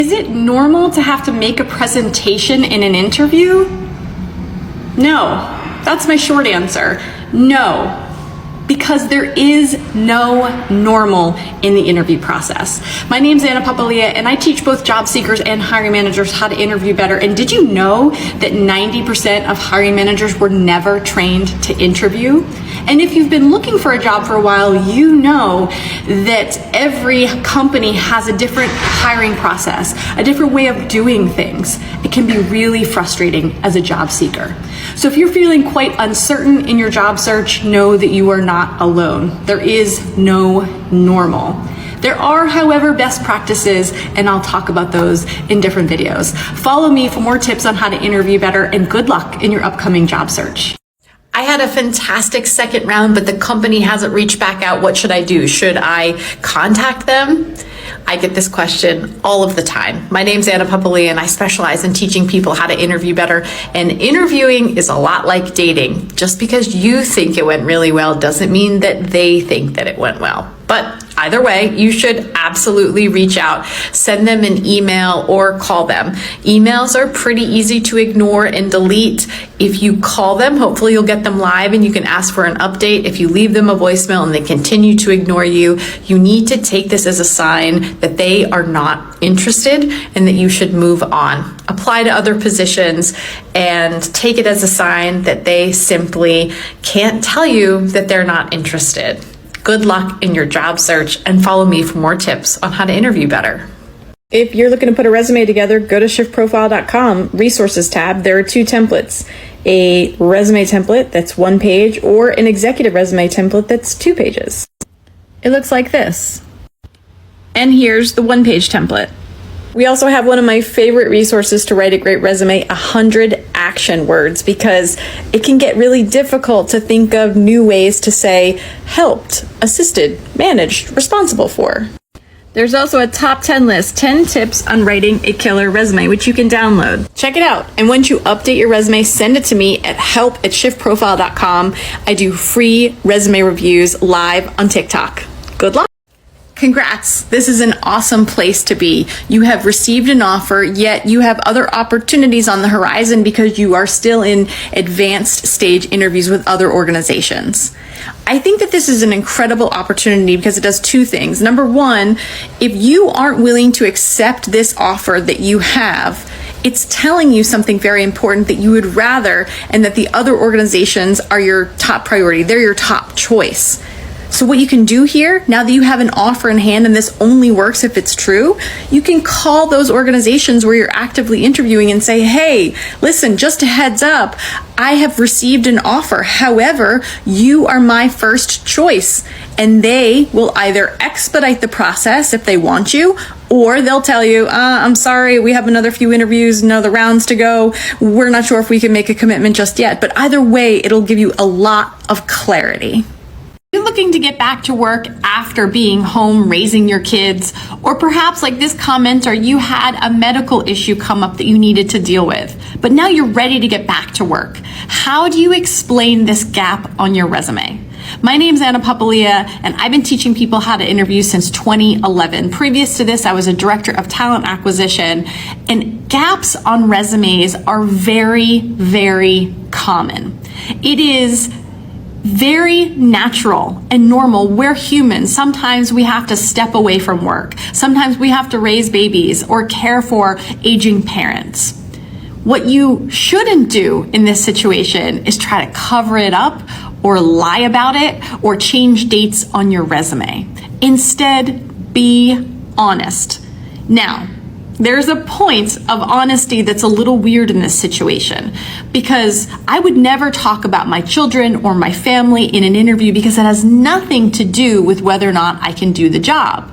Is it normal to have to make a presentation in an interview? No. That's my short answer. No. Because there is no normal in the interview process. My name's Anna Papalia, and I teach both job seekers and hiring managers how to interview better. And did you know that 90% of hiring managers were never trained to interview? And if you've been looking for a job for a while, you know that every company has a different hiring process, a different way of doing things. It can be really frustrating as a job seeker. So if you're feeling quite uncertain in your job search, know that you are not alone. There is no normal. There are, however, best practices, and I'll talk about those in different videos. Follow me for more tips on how to interview better, and good luck in your upcoming job search. I had a fantastic second round, but the company hasn't reached back out. What should I do? Should I contact them? I get this question all of the time. My name's Anna Papalia, and I specialize in teaching people how to interview better. And interviewing is a lot like dating. Just because you think it went really well doesn't mean that they think that it went well. But either way, you should absolutely reach out, send them an email or call them. Emails are pretty easy to ignore and delete. If you call them, hopefully you'll get them live and you can ask for an update. If you leave them a voicemail and they continue to ignore you, you need to take this as a sign that they are not interested and that you should move on. Apply to other positions and take it as a sign that they simply can't tell you that they're not interested. Good luck in your job search, and follow me for more tips on how to interview better. If you're looking to put a resume together, go to shiftprofile.com, resources tab. There are two templates, a resume template that's 1 page or an executive resume template that's 2 pages. It looks like this. And here's the 1-page template. We also have one of my favorite resources to write a great resume, 100 action words, because it can get really difficult to think of new ways to say helped, assisted, managed, responsible for. There's also a top 10 list, 10 tips on writing a killer resume, which you can download. Check it out. And once you update your resume, send it to me at help@shiftprofile.com. I do free resume reviews live on TikTok. Good luck. Congrats. This is an awesome place to be. You have received an offer, yet you have other opportunities on the horizon because you are still in advanced stage interviews with other organizations. I think that this is an incredible opportunity because it does 2 things. Number 1, if you aren't willing to accept this offer that you have, it's telling you something very important, that you would rather, and that the other organizations are your top priority. They're your top choice. So what you can do here, now that you have an offer in hand, and this only works if it's true, you can call those organizations where you're actively interviewing and say, hey, listen, just a heads up, I have received an offer. However, you are my first choice. And they will either expedite the process if they want you, or they'll tell you, I'm sorry, we have another few interviews, another rounds to go. We're not sure if we can make a commitment just yet. But either way, it'll give you a lot of clarity. You're looking to get back to work after being home raising your kids, or perhaps like this commenter, you had a medical issue come up that you needed to deal with, but now you're ready to get back to work. How do you explain this gap on your resume? My name's Anna Papalia, and I've been teaching people how to interview since 2011. Previous to this, I was a director of talent acquisition, and gaps on resumes are very, very common. It is very natural and normal. We're human. Sometimes we have to step away from work. Sometimes we have to raise babies or care for aging parents. What you shouldn't do in this situation is try to cover it up or lie about it or change dates on your resume. Instead, be honest. Now, there's a point of honesty that's a little weird in this situation, because I would never talk about my children or my family in an interview because it has nothing to do with whether or not I can do the job.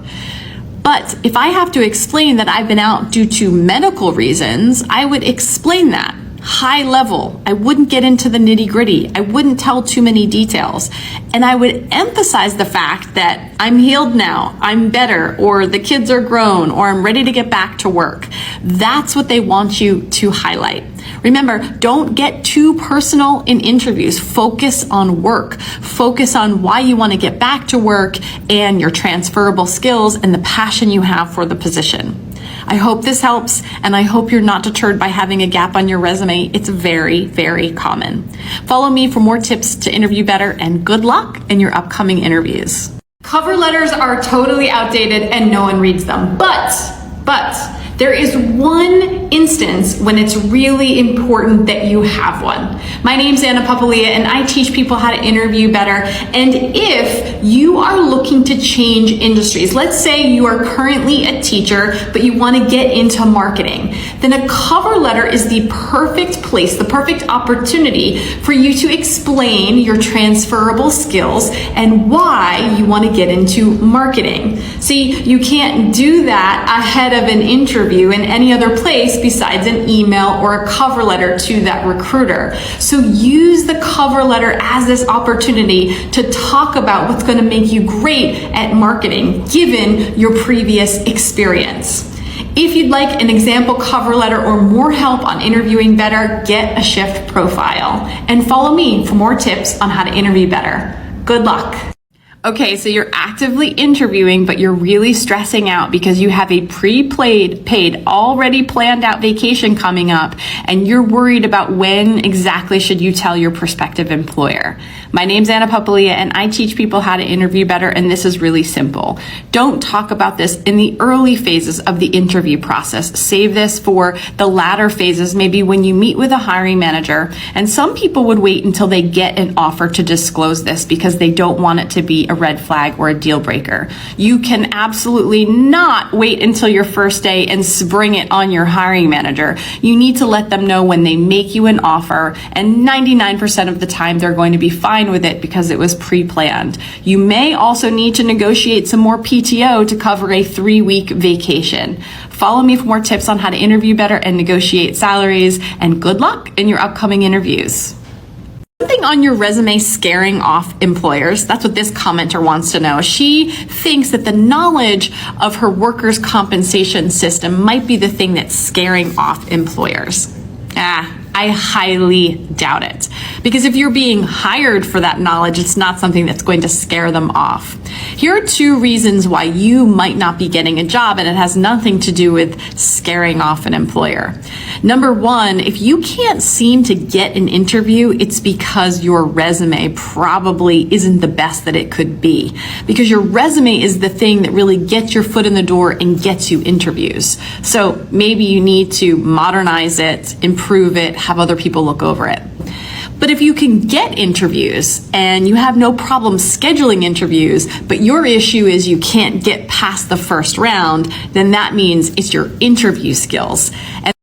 But if I have to explain that I've been out due to medical reasons, I would explain that. High level. I wouldn't get into the nitty gritty. I wouldn't tell too many details. And I would emphasize the fact that I'm healed now, I'm better, or the kids are grown, or I'm ready to get back to work. That's what they want you to highlight. Remember, don't get too personal in interviews. Focus on work. Focus on why you want to get back to work and your transferable skills and the passion you have for the position. I hope this helps, and I hope you're not deterred by having a gap on your resume. It's very, very common. Follow me for more tips to interview better, and good luck in your upcoming interviews. Cover letters are totally outdated and no one reads them, but there is one instance when it's really important that you have one. My name's Anna Papalia, and I teach people how to interview better. And if you are looking to change industries, let's say you are currently a teacher, but you want to get into marketing, then a cover letter is the perfect place, the perfect opportunity for you to explain your transferable skills and why you want to get into marketing. See, you can't do that ahead of an interview in any other place besides an email or a cover letter to that recruiter. So use the cover letter as this opportunity to talk about what's going to make you great at marketing, given your previous experience. If you'd like an example cover letter or more help on interviewing better, get a Shift profile and follow me for more tips on how to interview better. Good luck. Okay, so you're actively interviewing, but you're really stressing out because you have a paid, already planned out vacation coming up, and you're worried about when exactly should you tell your prospective employer. My name's Anna Papalia, and I teach people how to interview better, and this is really simple. Don't talk about this in the early phases of the interview process. Save this for the latter phases, maybe when you meet with a hiring manager, and some people would wait until they get an offer to disclose this because they don't want it to be a red flag or a deal breaker. You can absolutely not wait until your first day and spring it on your hiring manager. You need to let them know when they make you an offer, and 99% of the time they're going to be fine with it because it was pre-planned. You may also need to negotiate some more PTO to cover a 3-week vacation. Follow me for more tips on how to interview better and negotiate salaries, and good luck in your upcoming interviews. Something on your resume scaring off employers? That's what this commenter wants to know. She thinks that the knowledge of her workers' compensation system might be the thing that's scaring off employers. I highly doubt it. Because if you're being hired for that knowledge, it's not something that's going to scare them off. Here are 2 reasons why you might not be getting a job, and it has nothing to do with scaring off an employer. Number 1, if you can't seem to get an interview, it's because your resume probably isn't the best that it could be. Because your resume is the thing that really gets your foot in the door and gets you interviews. So maybe you need to modernize it, improve it, have other people look over it. But if you can get interviews and you have no problem scheduling interviews, but your issue is you can't get past the first round, then that means it's your interview skills. And